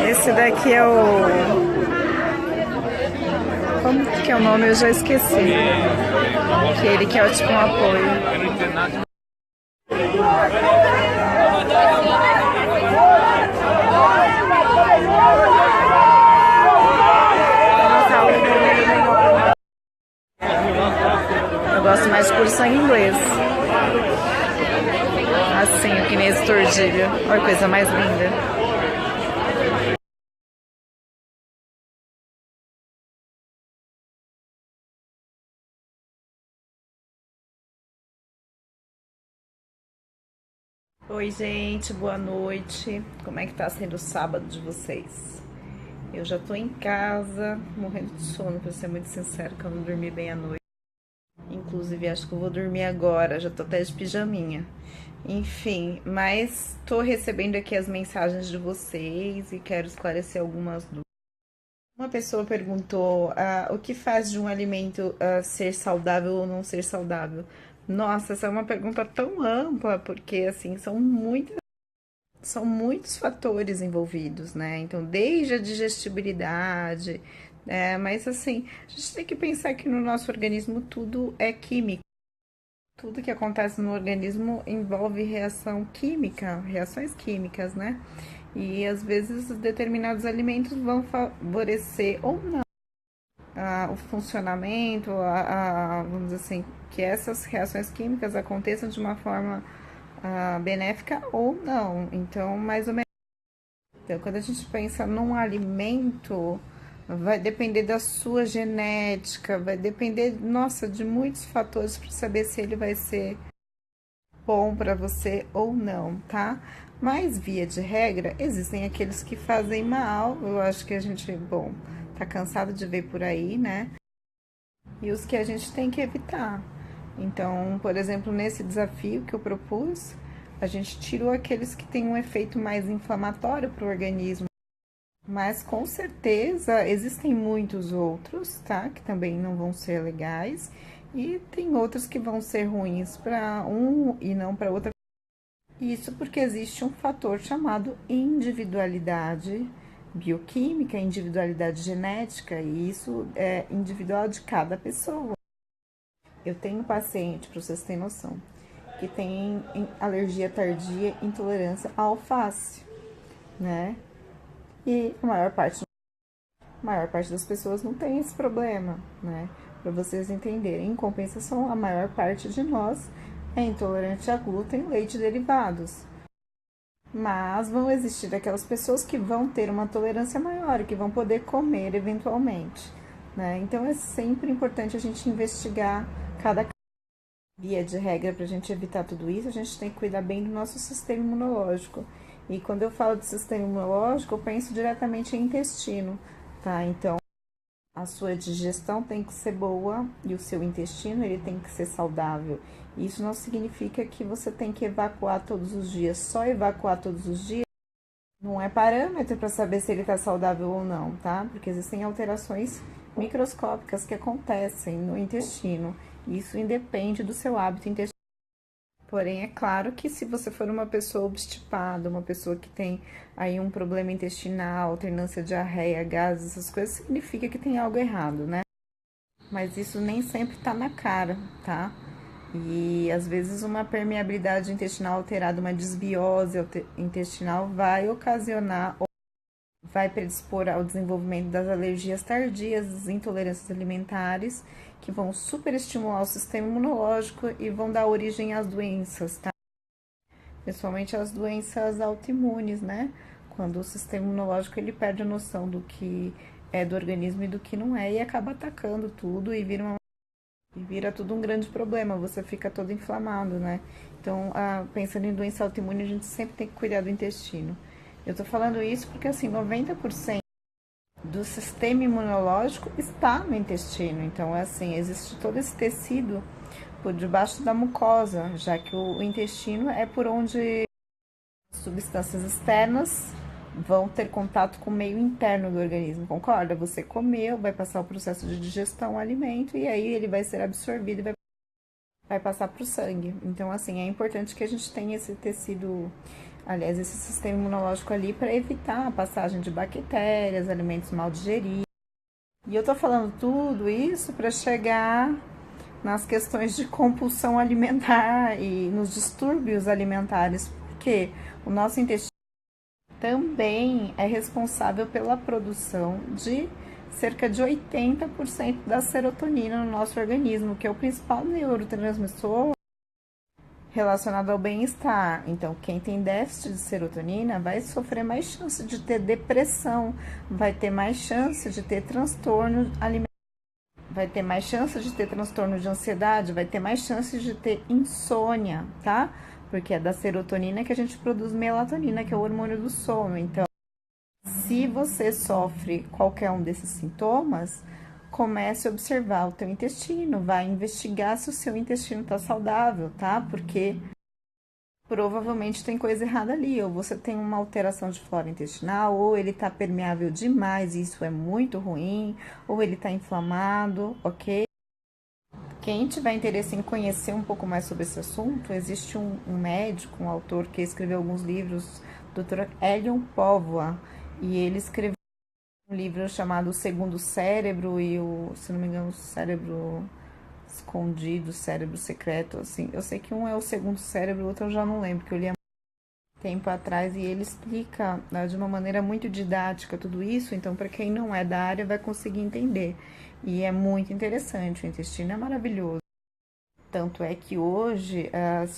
Esse daqui é o... Como que é o nome? Eu já esqueci. Que ele quer tipo um apoio. Eu gosto mais de curso em inglês. Assim, que nem esse tordilho. Olha a coisa mais linda. Oi, gente, boa noite. Como é que tá sendo o sábado de vocês? Eu já tô em casa, morrendo de sono, pra ser muito sincero, que eu não dormi bem à noite. Inclusive, acho que eu vou dormir agora, já tô até de pijaminha. Enfim, mas tô recebendo aqui as mensagens de vocês e quero esclarecer algumas dúvidas. Uma pessoa perguntou o que faz de um alimento ser saudável ou não ser saudável. Nossa, essa é uma pergunta tão ampla, porque assim, são muitos fatores envolvidos, né? Então, desde a digestibilidade, mas assim, a gente tem que pensar que no nosso organismo tudo é químico. Tudo que acontece no organismo envolve reação química, reações químicas, né? E às vezes determinados alimentos vão favorecer ou não o funcionamento, vamos dizer assim, que essas reações químicas aconteçam de uma forma benéfica ou não. Então, mais ou menos. Então, quando a gente pensa num alimento, vai depender da sua genética, vai depender, nossa, de muitos fatores para saber se ele vai ser bom para você ou não, tá? Mas, via de regra, existem aqueles que fazem mal. Eu acho que a gente, bom, tá cansado de ver por aí, né? E os que a gente tem que evitar. Então, por exemplo, nesse desafio que eu propus, a gente tirou aqueles que têm um efeito mais inflamatório para o organismo. Mas com certeza existem muitos outros, tá? Que também não vão ser legais. E tem outros que vão ser ruins para um e não para outra. Isso porque existe um fator chamado individualidade bioquímica, individualidade genética, e isso é individual de cada pessoa. Eu tenho paciente, para vocês terem noção, que tem alergia tardia, intolerância à alface, né? E a maior parte das pessoas não tem esse problema, né? Para vocês entenderem. Em compensação, a maior parte de nós é intolerante a glúten e leite derivados. Mas vão existir aquelas pessoas que vão ter uma tolerância maior e que vão poder comer eventualmente, né? Então é sempre importante a gente investigar cada via de regra para a gente evitar tudo isso. A gente tem que cuidar bem do nosso sistema imunológico. E quando eu falo de sistema imunológico, eu penso diretamente em intestino, tá? Então a sua digestão tem que ser boa e o seu intestino ele tem que ser saudável. Isso não significa que você tem que evacuar todos os dias. Só evacuar todos os dias não é parâmetro para saber se ele está saudável ou não, tá? Porque existem alterações microscópicas que acontecem no intestino. Isso independe do seu hábito intestinal. Porém, é claro que se você for uma pessoa obstipada, uma pessoa que tem aí um problema intestinal, alternância de diarreia, gases, essas coisas, significa que tem algo errado, né? Mas isso nem sempre tá na cara, tá? E às vezes uma permeabilidade intestinal alterada, uma desbiose intestinal vai ocasionar, vai predispor ao desenvolvimento das alergias tardias, das intolerâncias alimentares, que vão superestimular o sistema imunológico e vão dar origem às doenças, tá? Principalmente as doenças autoimunes, né? Quando o sistema imunológico ele perde a noção do que é do organismo e do que não é e acaba atacando tudo e vira tudo um grande problema, você fica todo inflamado, né? Então, pensando em doença autoimune, a gente sempre tem que cuidar do intestino. Eu tô falando isso porque, assim, 90% do sistema imunológico está no intestino. Então, assim, existe todo esse tecido por debaixo da mucosa, já que o intestino é por onde substâncias externas vão ter contato com o meio interno do organismo, concorda? Você comeu, vai passar o processo de digestão ao alimento e aí ele vai ser absorvido e vai passar para o sangue. Então, assim, é importante que a gente tenha esse tecido aliás, esse sistema imunológico ali para evitar a passagem de bactérias, alimentos mal digeridos. E eu tô falando tudo isso para chegar nas questões de compulsão alimentar e nos distúrbios alimentares, porque o nosso intestino também é responsável pela produção de cerca de 80% da serotonina no nosso organismo, que é o principal neurotransmissor relacionado ao bem-estar. Então, quem tem déficit de serotonina vai sofrer mais chance de ter depressão, vai ter mais chance de ter transtorno alimentar, vai ter mais chance de ter transtorno de ansiedade, vai ter mais chance de ter insônia, tá? Porque é da serotonina que a gente produz melatonina, que é o hormônio do sono. Então, se você sofre qualquer um desses sintomas, comece a observar o teu intestino, vai investigar se o seu intestino está saudável, tá? Porque provavelmente tem coisa errada ali, ou você tem uma alteração de flora intestinal, ou ele está permeável demais, e isso é muito ruim, ou ele está inflamado, ok? Quem tiver interesse em conhecer um pouco mais sobre esse assunto, existe um médico, um autor que escreveu alguns livros, Dr. Elion Póvoa, e ele escreveu um livro chamado O Segundo Cérebro e se não me engano, o Cérebro Escondido, Cérebro Secreto, assim. Eu sei que um é o Segundo Cérebro, o outro eu já não lembro, que eu li há tempo atrás, e ele explica, né, de uma maneira muito didática tudo isso, então para quem não é da área vai conseguir entender. E é muito interessante, o intestino é maravilhoso. Tanto é que hoje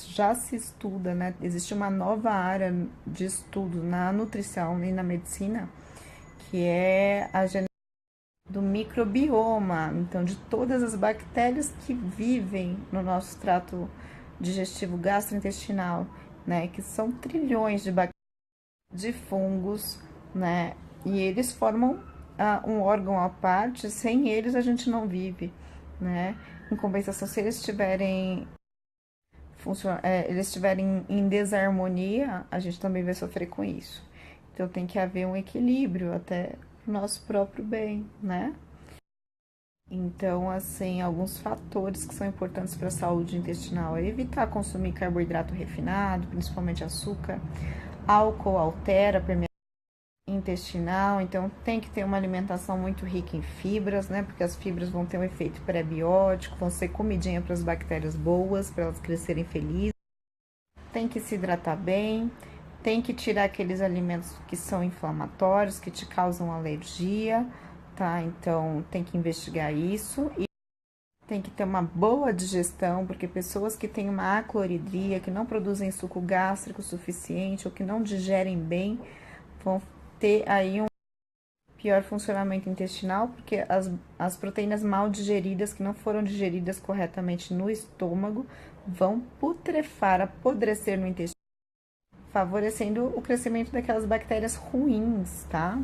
já se estuda, né? Existe uma nova área de estudo na nutrição e na medicina, que é a genética do microbioma, então de todas as bactérias que vivem no nosso trato digestivo gastrointestinal, né? Que são trilhões de bactérias, de fungos, né? E eles formam um órgão à parte, sem eles a gente não vive, né? Em compensação, se eles estiverem em desarmonia, a gente também vai sofrer com isso. Então tem que haver um equilíbrio até o nosso próprio bem, né? Então, assim, alguns fatores que são importantes para a saúde intestinal é evitar consumir carboidrato refinado, principalmente açúcar. Álcool altera a permeabilidade intestinal, então tem que ter uma alimentação muito rica em fibras, né? Porque as fibras vão ter um efeito pré-biótico, vão ser comidinha para as bactérias boas, para elas crescerem felizes. Tem que se hidratar bem, tem que tirar aqueles alimentos que são inflamatórios, que te causam alergia, tá? Então tem que investigar isso e tem que ter uma boa digestão, porque pessoas que têm uma acloridria, que não produzem suco gástrico suficiente ou que não digerem bem, vão ter aí um pior funcionamento intestinal, porque as proteínas mal digeridas, que não foram digeridas corretamente no estômago, vão putrefar, apodrecer no intestino, favorecendo o crescimento daquelas bactérias ruins, tá?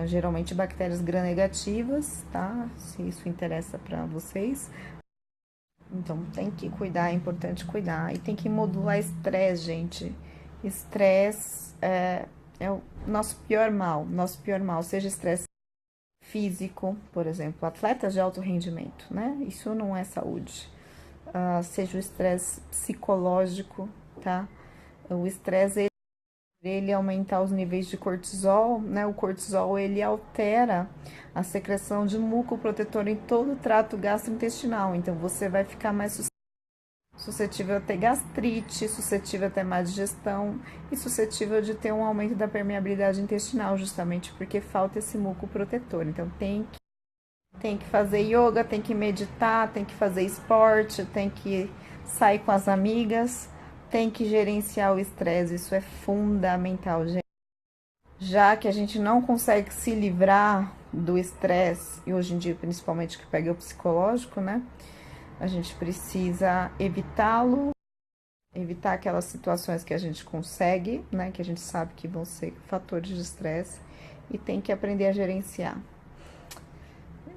Geralmente bactérias gram-negativas, tá? Se isso interessa para vocês. Então tem que cuidar, é importante cuidar. E tem que modular estresse, gente. Estresse é o nosso pior mal, seja estresse físico, por exemplo, atletas de alto rendimento, né? Isso não é saúde. Seja o estresse psicológico, tá? O estresse ele aumentar os níveis de cortisol, né? O cortisol ele altera a secreção de muco protetor em todo o trato gastrointestinal, então você vai ficar mais suscetível a ter gastrite, suscetível a ter má digestão e suscetível de ter um aumento da permeabilidade intestinal, justamente porque falta esse muco protetor. Então tem que fazer yoga, tem que meditar, tem que fazer esporte, tem que sair com as amigas, tem que gerenciar o estresse, isso é fundamental, gente. Já que a gente não consegue se livrar do estresse, e hoje em dia principalmente que pega o psicológico, né? A gente precisa evitá-lo, evitar aquelas situações que a gente consegue, né? Que a gente sabe que vão ser fatores de estresse e tem que aprender a gerenciar,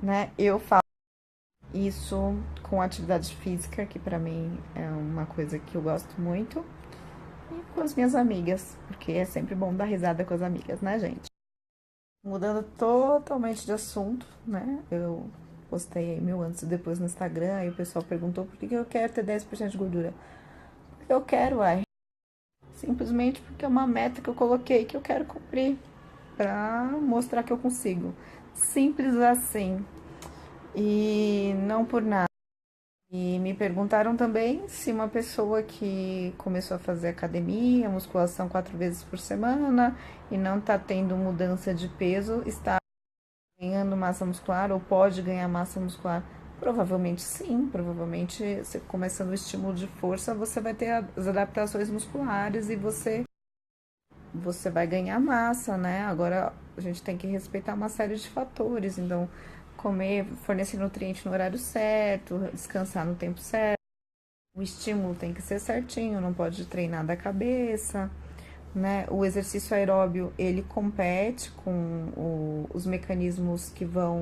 né? Eu faço isso com atividade física, que pra mim é uma coisa que eu gosto muito, e com as minhas amigas, porque é sempre bom dar risada com as amigas, né, gente? Mudando totalmente de assunto, né? Eu postei aí meu antes e depois no Instagram, aí o pessoal perguntou por que eu quero ter 10% de gordura. Porque eu quero, ai. simplesmente porque é uma meta que eu coloquei que eu quero cumprir para mostrar que eu consigo. Simples assim. E não por nada. E me perguntaram também se uma pessoa que começou a fazer academia, musculação 4 vezes por semana e não está tendo mudança de peso, está ganhando massa muscular ou pode ganhar massa muscular? Provavelmente sim, provavelmente você começando o estímulo de força, você vai ter as adaptações musculares e você vai ganhar massa, né? Agora a gente tem que respeitar uma série de fatores, então comer, fornecer nutriente no horário certo, descansar no tempo certo. O estímulo tem que ser certinho, não pode treinar da cabeça, né? O exercício aeróbio, ele compete com os mecanismos que vão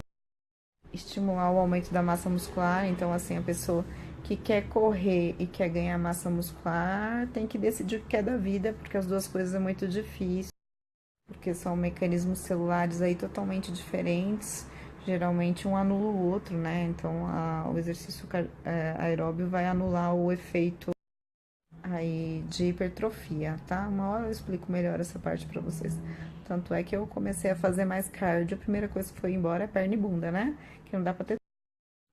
estimular o aumento da massa muscular. Então, assim, a pessoa que quer correr e quer ganhar massa muscular tem que decidir o que quer da vida, porque as duas coisas é muito difícil, porque são mecanismos celulares aí totalmente diferentes. Geralmente um anula o outro, né? Então, o exercício aeróbio vai anular o efeito aí de hipertrofia, tá? Uma hora eu explico melhor essa parte pra vocês. Tanto é que eu comecei a fazer mais cardio, a primeira coisa que foi embora é perna e bunda, né? Que não dá pra ter.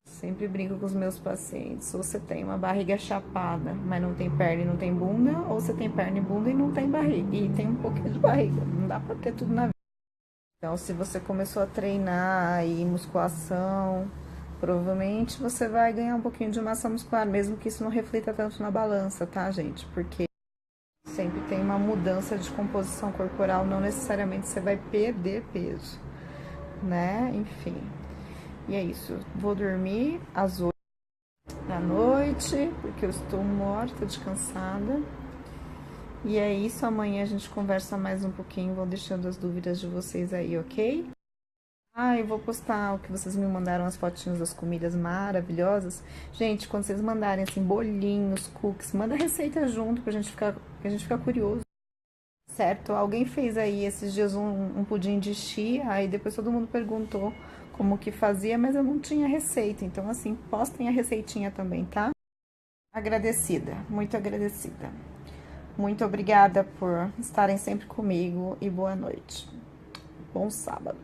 Sempre brinco com os meus pacientes. Ou você tem uma barriga chapada, mas não tem perna e não tem bunda, ou você tem perna e bunda e não tem barriga. E tem um pouquinho de barriga. Não dá pra ter tudo na vida. Então, se você começou a treinar aí musculação, provavelmente você vai ganhar um pouquinho de massa muscular, mesmo que isso não reflita tanto na balança, tá, gente? Porque sempre tem uma mudança de composição corporal, não necessariamente você vai perder peso, né? Enfim. E é isso. Vou dormir às 8 da noite, porque eu estou morta de cansada. E é isso. Amanhã a gente conversa mais um pouquinho. Vou deixando as dúvidas de vocês aí, ok? Eu vou postar o que vocês me mandaram, as fotinhas das comidas maravilhosas. Gente, quando vocês mandarem assim, bolinhos, cookies, manda a receita junto pra a gente ficar curioso. Certo? Alguém fez aí esses dias um pudim de chia, aí depois todo mundo perguntou como que fazia, mas eu não tinha receita. Então, assim, postem a receitinha também, tá? Agradecida, muito agradecida. Muito obrigada por estarem sempre comigo e boa noite. Bom sábado.